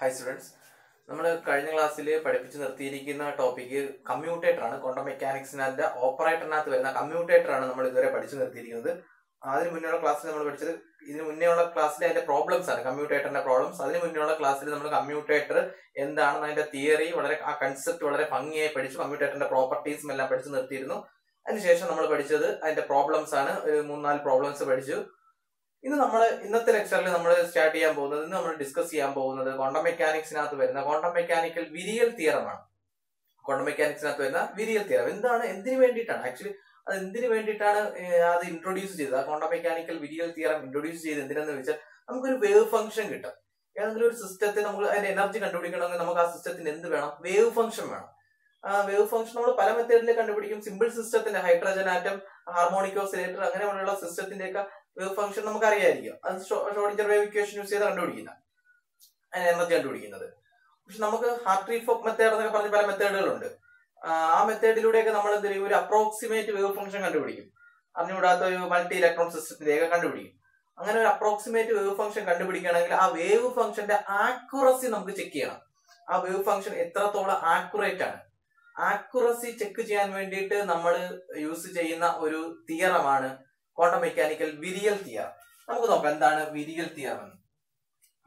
Hi students. നമ്മൾ കഴിഞ്ഞ ക്ലാസ്സിൽ പഠിപ്പിച്ചു നിർത്തിയിരിക്കുന്ന ടോപ്പിക് കമ്മ്യൂട്ടേറ്റർ ആണ്. ക്വാണ്ടം മെക്കാനിക്സിന്റെ ഓപ്പറേറ്ററിനകത്ത് വരുന്ന കമ്മ്യൂട്ടേറ്റർ ആണ് നമ്മൾ ഇതുവരെ പഠിച്ചു നിർത്തിയിരിക്കുന്നത്. അതിന് മുന്നേയുള്ള ക്ലാസ്സിൽ നമ്മൾ പഠിച്ചത് ഇതിന് മുന്നേയുള്ള ക്ലാസ്സിൽ അതിന്റെ പ്രോബ്ലംസ് ആണ്, കമ്മ്യൂട്ടേറ്ററിന്റെ പ്രോബ്ലംസ്. അതിന് മുന്നേയുള്ള ക്ലാസ്സിൽ നമ്മൾ കമ്മ്യൂട്ടേറ്റർ എന്താണെന്ന് അതിന്റെ തിയറി വളരെ ആ കൺസെപ്റ്റ് വളരെ ഭംഗിയായി പഠിച്ചു. കമ്മ്യൂട്ടേറ്ററിന്റെ പ്രോപ്പർട്ടീസും എല്ലാം പഠിച്ചു നിർത്തിയിരുന്നു. അതിനുശേഷം നമ്മൾ പഠിച്ചത് അതിന്റെ പ്രോബ്ലംസ് ആണ്. 3-4 പ്രോബ്ലംസ് പഠിച്ചു. ഇന്നത്തെ ലെക്ചറിൽ നമ്മൾ സ്റ്റാർട്ട് ചെയ്യാൻ പോകുന്നത്, ഇന്ന് നമ്മൾ ഡിസ്കസ് ചെയ്യാൻ പോകുന്നത് ക്വാണ്ടം മെക്കാനിക്സിനകത്ത് വരുന്ന ക്വാണ്ടം മെക്കാനിക്കൽ വിരിയൽ തിയറം ആണ്. ക്വാണ്ടം മെക്കാനിക്സിനകത്ത് വരുന്ന വിരിയൽ തിയറം എന്തിനു വേണ്ടിയിട്ടാണ് ആക്ച്വലി അത് എന്തിനു വേണ്ടിയിട്ടാണ് അത് ഇൻട്രൊഡ്യൂസ് ചെയ്തത്? ആ quantum mechanical virial theorem introduce ചെയ്ത് എന്തിനെന്ന് വെച്ചാൽ നമുക്കൊരു വേവ് ഫംഗ്ഷൻ കിട്ടും. ഏതെങ്കിലും ഒരു സിസ്റ്റത്തെ നമുക്ക് അതിന്റെ എനർജി കണ്ടുപിടിക്കണമെങ്കിൽ നമുക്ക് ആ സിസ്റ്റത്തിന് എന്ത് വേണം? വേവ് ഫംഗ്ഷൻ വേണം. വേവ് ഫംഗ്ഷൻ നമ്മൾ പല മെത്തേഡിൽ കണ്ടുപിടിക്കും. സിമ്പിൾ സിസ്റ്റത്തിന്റെ ഹൈഡ്രജൻ ആറ്റം, ഹാർമോണിക് ഓസിലേറ്റർ അങ്ങനെയുള്ള സിസ്റ്റത്തിന്റെ ഒക്കെ വേവ് ഫംഗ്ഷൻ നമുക്ക് അറിയായിരിക്കും. അത് ഷ്രോഡിഞ്ചർ വേവ് ഇക്വേഷൻ യൂസ് ചെയ്ത് കണ്ടുപിടിക്കുന്നത്, അതിന് എനർജി കണ്ടുപിടിക്കുന്നത്. പക്ഷെ നമുക്ക് ഹാർട്രി-ഫോക്ക് മെത്തേഡ് എന്നൊക്കെ പറഞ്ഞ പല മെത്തേഡുകളുണ്ട്. ആ മെത്തേഡിലൂടെയൊക്കെ നമ്മൾ എന്ത് ചെയ്യും? ഒരു അപ്രോക്സിമേറ്റ് വേവ് ഫംഗ്ഷൻ കണ്ടുപിടിക്കും. അറിഞ്ഞുകൂടാത്ത ഒരു മൾട്ടി ഇലക്ട്രോൺ സിസ്റ്റത്തിന്റെയൊക്കെ കണ്ടുപിടിക്കും. അങ്ങനെ ഒരു അപ്രോക്സിമേറ്റ് വേവ് ഫംഗ്ഷൻ കണ്ടുപിടിക്കുകയാണെങ്കിൽ ആ വേവ് ഫംഗ്ഷന്റെ ആക്യുറസി നമുക്ക് ചെക്ക് ചെയ്യണം. ആ വേവ് ഫംഗ്ഷൻ എത്രത്തോളം ആക്യുറേറ്റ് ആണ്, ആക്യുറസി ചെക്ക് ചെയ്യാൻ വേണ്ടിയിട്ട് നമ്മൾ യൂസ് ചെയ്യുന്ന ഒരു തിയറമാണ് ക്വാണ്ടം മെക്കാനിക്കൽ വിരിയൽ തിയറം. നമുക്ക് നോക്കാം എന്താണ് വിരിയൽ തിയറം എന്ന്.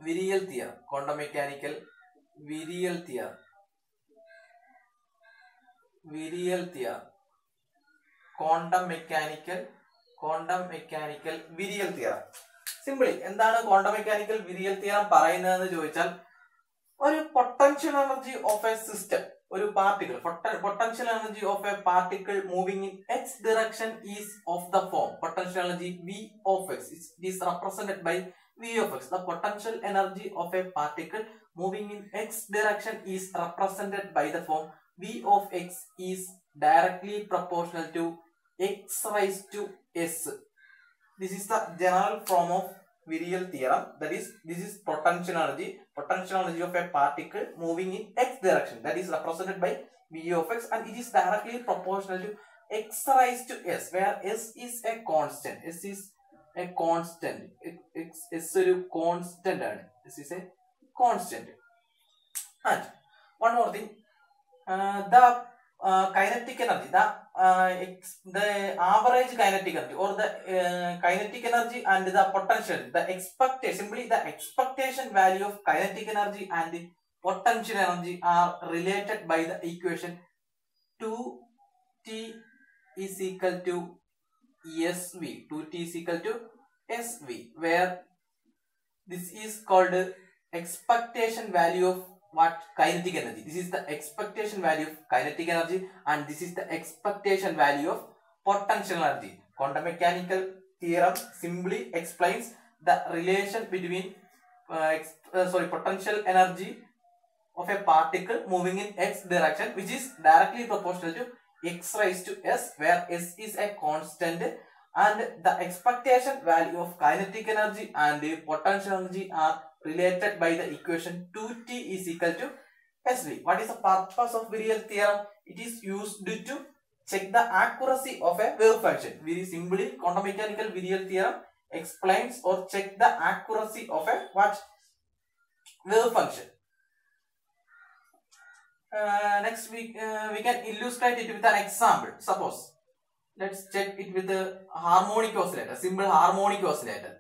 Virial theorem, quantum mechanical virial theorem, virial theorem, quantum mechanical virial theorem. Simply എന്താണ് ക്വാണ്ടം മെക്കാനിക്കൽ വിരിയൽ തിയറം പറയുന്നതെന്ന് ചോദിച്ചാൽ, ഒരു potential energy of a system, ഒരു particle, potential energy of a particle moving in X direction is of the form potential energy V of x. It is represented by V of x. The potential energy of a particle moving in x direction is represented by the form V of x is directly proportional to x raised to s. This is the general form of Vireal theorem. That is, this is potential energy of a particle moving in x direction, that is represented by V of x, and it is directly proportional to x raised to s, where s is a constant. S is a constant. S ഒരു constant ആണ്. S is a constant. And one more thing, the kinetic energy, the average kinetic energy or the kinetic energy and the potential, the expectation value of kinetic energy and the potential energy are related by the equation 2t is equal to SV. 2t is equal to SV, where this is called expectation value of what? Kinetic energy. This is the expectation value of kinetic energy and this is the expectation value of potential energy. Quantum mechanical theorem simply explains the relation between potential energy of a particle moving in x direction, which is directly proportional to x raised to s, where s is a constant, and the expectation value of kinetic energy and the potential energy are related by the equation 2t is equal to SV. What is the purpose of Vireal theorem? It is used to check the accuracy of a wave function. Very simply, quantum mechanical Vireal theorem explains or check the accuracy of a what? Wave function. Next we can illustrate it with an example. Suppose let's check it with the harmonic oscillator, simple harmonic oscillator.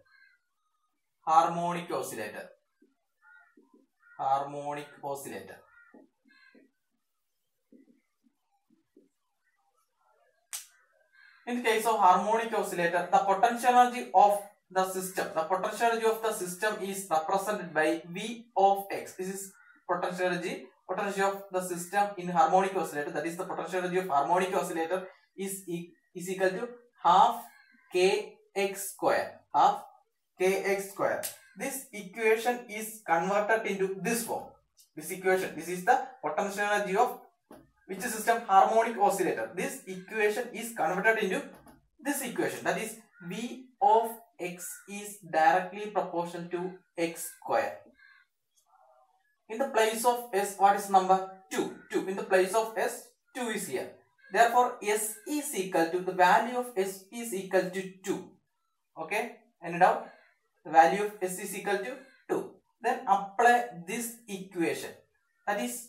In the case of harmonic oscillator, the potential energy of the system is represented by V of x. This is potential energy of the system in harmonic oscillator. That is, the potential energy of harmonic oscillator is equal to half kx square. This equation is converted into this form. This is the potential energy of which system? Harmonic oscillator. This equation is converted into this equation. That is, V of x is directly proportional to x square. In the place of s, what is number? 2. In the place of s, 2 is here. Therefore, s is equal to, the value of s is equal to 2. Okay? Any doubt? The value of s is equal to 2. Then apply this equation, that is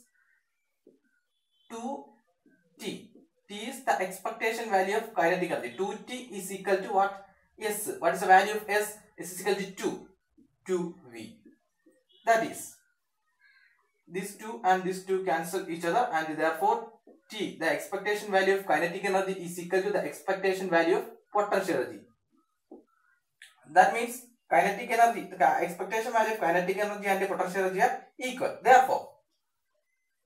2t. T is the expectation value of kinetic energy. 2t is equal to what? S. What is the value of S? S is equal to 2v. That is, these 2 and these 2 cancel each other, and therefore T, the expectation value of kinetic energy, is equal to the expectation value of potential energy. That means kinetic energy, the expectation value of kinetic energy and the potential energy are equal. Therefore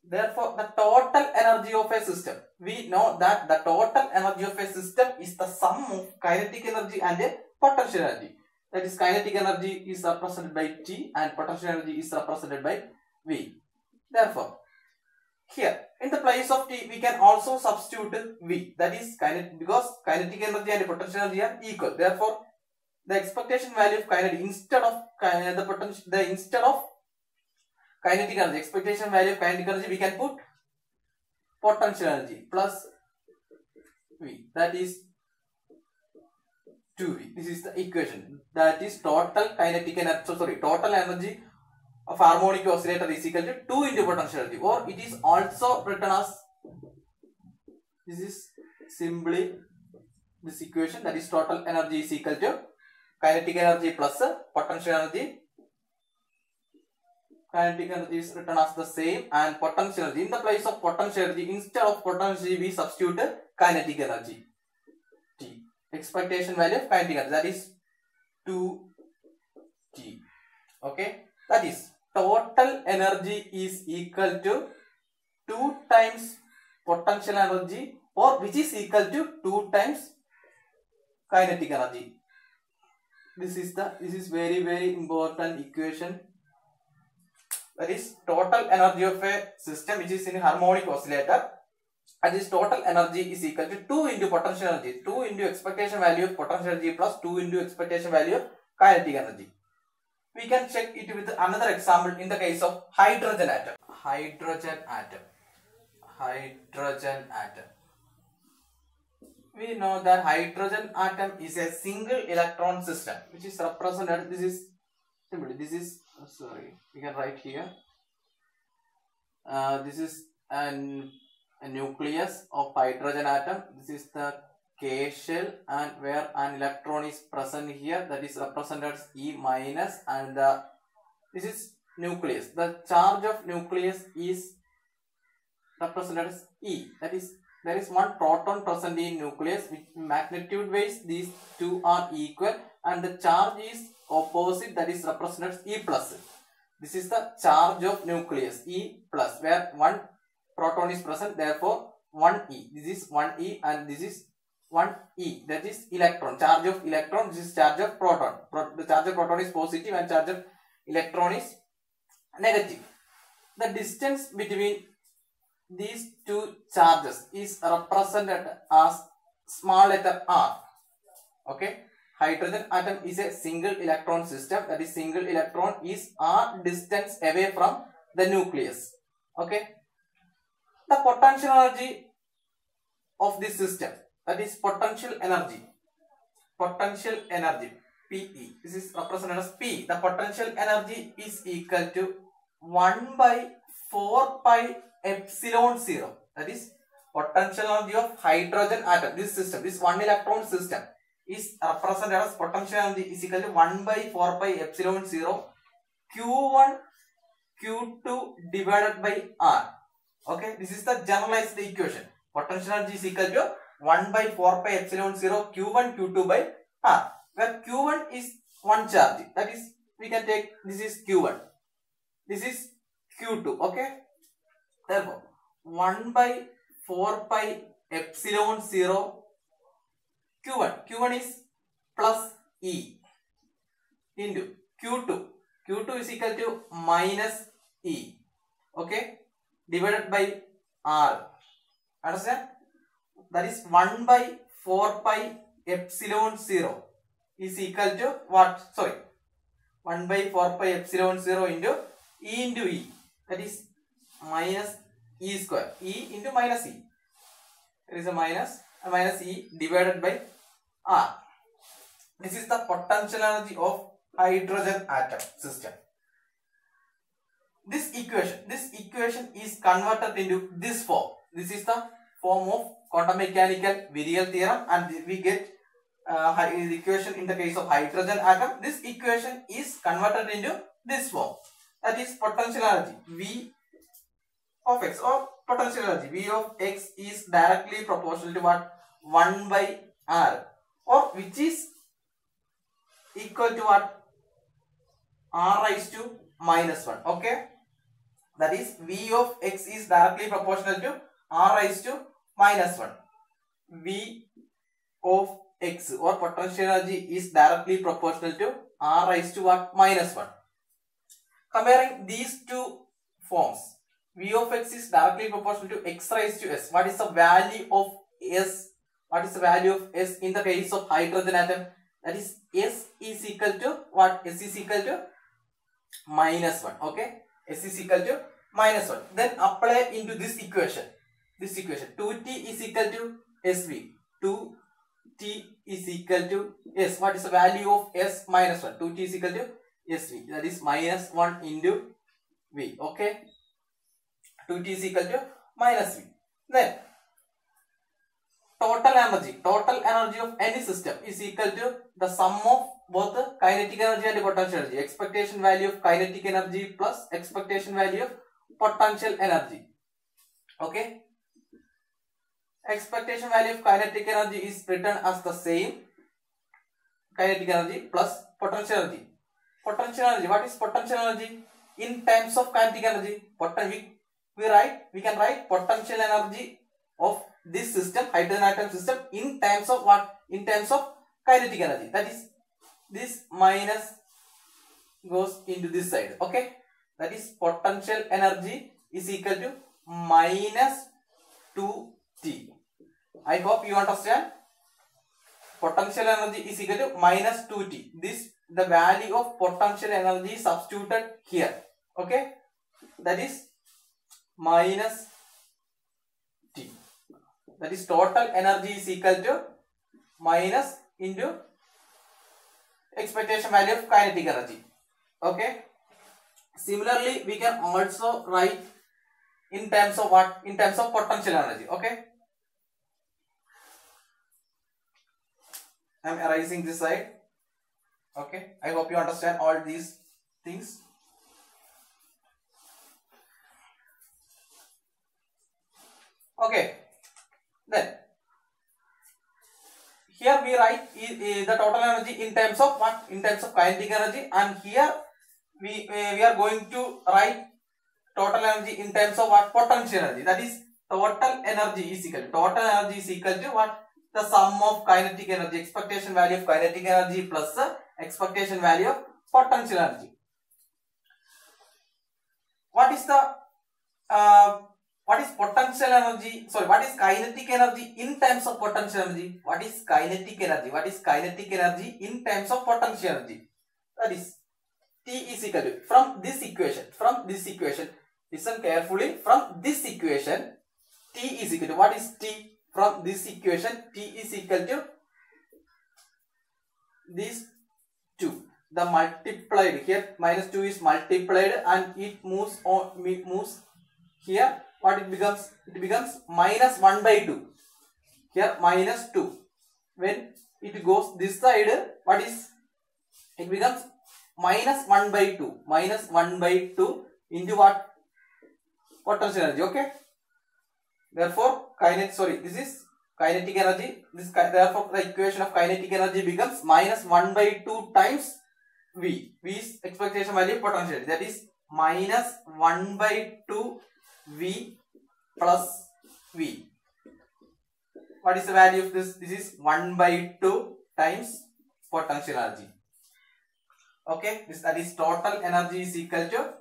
the total energy of a system, we know that the total energy of a system is the sum of kinetic energy and the potential energy. That is, kinetic energy is represented by T and potential energy is represented by V. Therefore, here in the place of T, we can also substitute V. That is, because kinetic energy and potential energy are equal. Therefore, the expectation value of kinetic, instead of kinetic energy, expectation value of kinetic energy, we can put potential energy plus V. That is 2V. This is the equation. That is total kinetic energy. Total energy of harmonic oscillator is equal to 2 into potential energy, or it is also written as, this is simply this equation, that is total energy is equal to kinetic energy plus potential energy. Kinetic energy is written as the same, and potential energy, in the place of potential energy, instead of potential energy, we substitute kinetic energy. T, expectation value of kinetic energy, that is 2T. Okay, that is total energy is equal to 2 times potential energy, or which is equal to 2 times kinetic energy. This is very important equation. That is total energy of a system which is in harmonic oscillator, and this total energy is equal to 2 into potential energy, 2 into expectation value of potential energy plus 2 into expectation value of kinetic energy. We can check it with another example in the case of hydrogen atom. Hydrogen atom. We know that hydrogen atom is a single electron system which is represented, this is simply, this is, sorry, we can write here, this is a nucleus of hydrogen atom. This is the K shell, and where an electron is present here, that is represented as E minus, and this is nucleus. The charge of nucleus is represented as E. That is, there is one proton present in nucleus, which magnitude wise these two are equal, and the charge is opposite, that is represented as E plus. This is the charge of nucleus, E plus, where one proton is present, therefore 1E. This is 1E and this is 1E, that is electron, charge of electron. This is charge of proton. The charge of proton is positive and charge of electron is negative. The distance between these two charges is represented as small letter r. Okay, hydrogen atom is a single electron system, that is single electron is r distance away from the nucleus. Okay, the potential energy of this system, that is potential energy, PE, this is represented as P. The potential energy is equal to 1 by 4 pi epsilon 0. That is potential energy of hydrogen atom. This system, this one electron system, is represented as potential energy is equal to 1 by 4 pi epsilon 0 Q1 Q2 divided by R. Okay, this is the generalized equation. Potential energy is equal to 1 by 4 pi epsilon 0 Q1 Q2 by R, where Q1 is one charge. That is, we can take, this is Q1, this is Q2. Okay, therefore 1 by 4 pi epsilon 0 Q1 is plus E into Q2 is equal to minus E. Okay, divided by R. Understand? That is 1 by 4 pi epsilon 0 is equal to what? Sorry, 1 by 4 pi epsilon 0 into E. That is minus E square. E into minus E. There is a minus E divided by R. This is the potential energy of hydrogen atom system. this equation is converted into this form. This is the form of quantum mechanical virial theorem, and we get the equation in the case of hydrogen atom. This equation is converted into this form. That is potential energy V of x, or potential energy V of x is directly proportional to what? 1 by R, or which is equal to what? R raised to minus 1. Okay, that is V of x is directly proportional to R raised to minus 1. V of x, or potential energy, is directly proportional to R raised to what? Minus 1. Comparing these two forms, V of x is directly proportional to x raised to s. What is the value of s? What is the value of s in the case of hydrogen atom? That is s is equal to what? S is equal to minus 1. Okay, s is equal to minus 1. Then apply into this equation. 2t is equal to sv. 2t is equal to s. What is the value of s minus 1? 2t is equal to sv. That is minus 1 into v. Okay, 2t is equal to minus v. Then total energy of any system is equal to the sum of both the kinetic energy and the potential energy. Expectation value of kinetic energy plus expectation value of potential energy. Okay, expectation value of kinetic energy is written as the same, kinetic energy plus potential energy. Potential energy, what is potential energy in terms of kinetic energy? We can write potential energy of this system, hydrogen atom system, in terms of what? In terms of kinetic energy. That is, this minus goes into this side. Okay, that is potential energy is equal to minus 2t. I hope you understand. Potential energy is equal to minus 2t. This, the value of potential energy substituted here. Okay, that is minus t. That is total energy is equal to minus into expectation value of kinetic energy. Okay, similarly we can also write in terms of what? In terms of potential energy. Okay, I am erasing this side. Okay, I hope you understand all these things. Okay, then here we write the total energy in terms of what? In terms of kinetic energy, and here we are going to write total energy in terms of what? Potential energy. That is, total energy is equal to what? The sum of kinetic energy, expectation value of kinetic energy plus the expectation value of potential energy. What is the what is potential energy? Sorry, what is kinetic energy in terms of potential energy? What is kinetic energy? What is kinetic energy in terms of potential energy? That is, T is equal to, from this equation, listen carefully, from this equation, T is equal to, what is T? From this equation, T is equal to these two. The multiplied here, minus 2 is multiplied and it moves here. What it becomes? It becomes minus 1 by 2. Here minus 2. When it goes this side, what is? It becomes minus 1 by 2. Minus 1 by 2 into what? Potential energy. Okay. Therefore, this is kinetic energy. Therefore, the equation of kinetic energy becomes minus 1 by 2 times V. V is expectation value of potential energy. That is minus 1 by 2 V plus V. What is the value of this? This is 1 by 2 times potential energy. Okay, that is total energy is equal to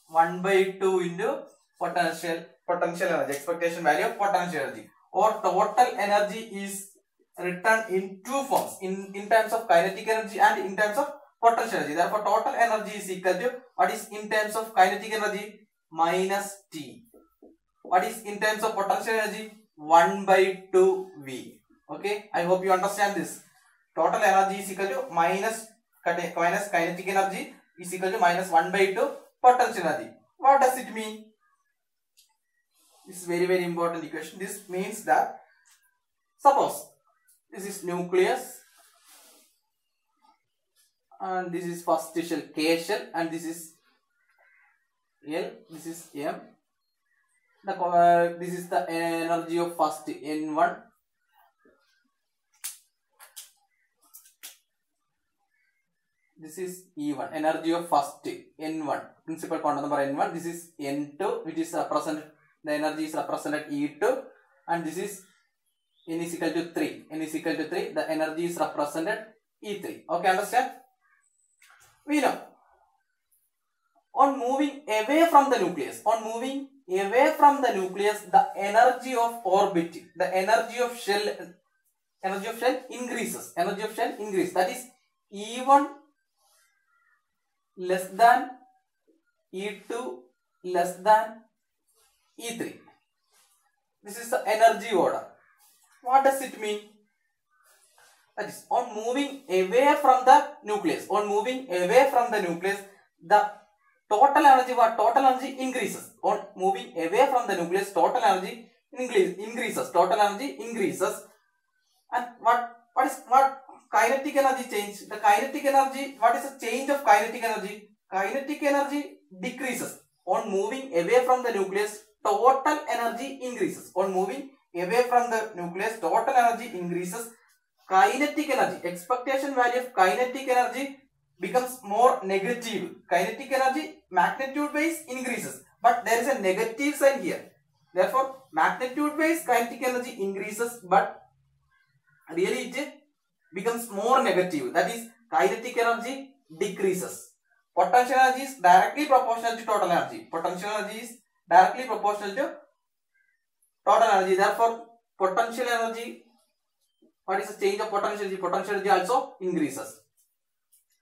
1 by 2 into potential energy, expectation value of potential energy, or total energy is written in two forms, in terms of kinetic energy and in terms of potential energy. Therefore, total energy is equal to, what is in terms of kinetic energy? Minus T. What is in terms of potential energy? 1 by 2 V. Okay, I hope you understand this. Total energy is equal to minus kinetic energy is equal to minus 1 by 2 potential energy. What does it mean? This is very, very important equation. This means that suppose this is nucleus and this is first shell K shell and this is L, this is M. This is the energy of first N1. This is E1, energy of first N1, principal quantum number N1. This is N2, which is represented, the energy is represented E2, and this is N is equal to 3. N is equal to 3, the energy is represented E3. Okay, understand? We know, on moving away from the nucleus, the energy of orbit, the energy of shell increases. That is E1 less than E2 less than E3. This is the energy order. What does it mean? That is, on moving away from the nucleus, the total energy increases. On moving away from the nucleus, total energy increases. And what kinetic energy change? The kinetic energy, what is the change of kinetic energy? Kinetic energy decreases. On moving away from the nucleus, total energy increases. On moving away from the nucleus, total energy increases. Kinetic energy, expectation value of kinetic energy becomes more negative. Kinetic energy magnitude wise increases, but there is a negative sign here. Therefore, magnitude wise kinetic energy increases, but really it becomes more negative. That is, kinetic energy decreases. Potential energy is directly proportional to total energy. Potential energy is directly proportional to total energy. Therefore, potential energy, what is the change of potential energy? Potential energy also increases.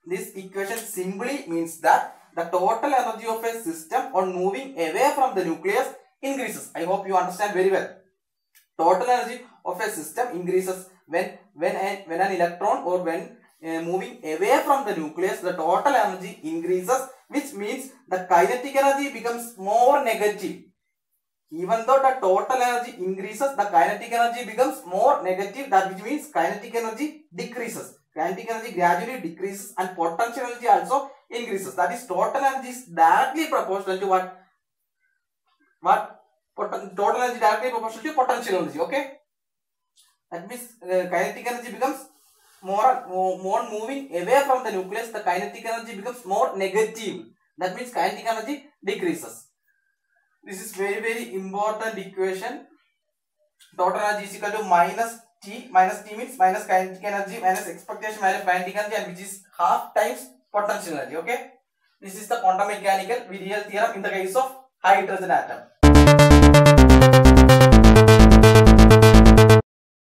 This equation simply means that the total energy of a system on moving away from the nucleus increases. I hope you understand very well. Total energy of a system increases when an electron or when moving away from the nucleus, the total energy increases, which means the kinetic energy becomes more negative. Even though the total energy increases, the kinetic energy becomes more negative. That which means kinetic energy decreases. Kinetic energy gradually decreases and potential energy also increases. That is, total energy is directly proportional to what? Total energy directly proportional to potential energy. Okay. That means kinetic energy becomes more moving away from the nucleus. The kinetic energy becomes more negative. That means kinetic energy decreases. This is very, very important equation. Total energy is equal to minus T. Minus T means minus kinetic energy minus expectation value of kinetic energy, and which is half times potential energy. Okay. This is the quantum mechanical virial theorem in the case of hydrogen atom.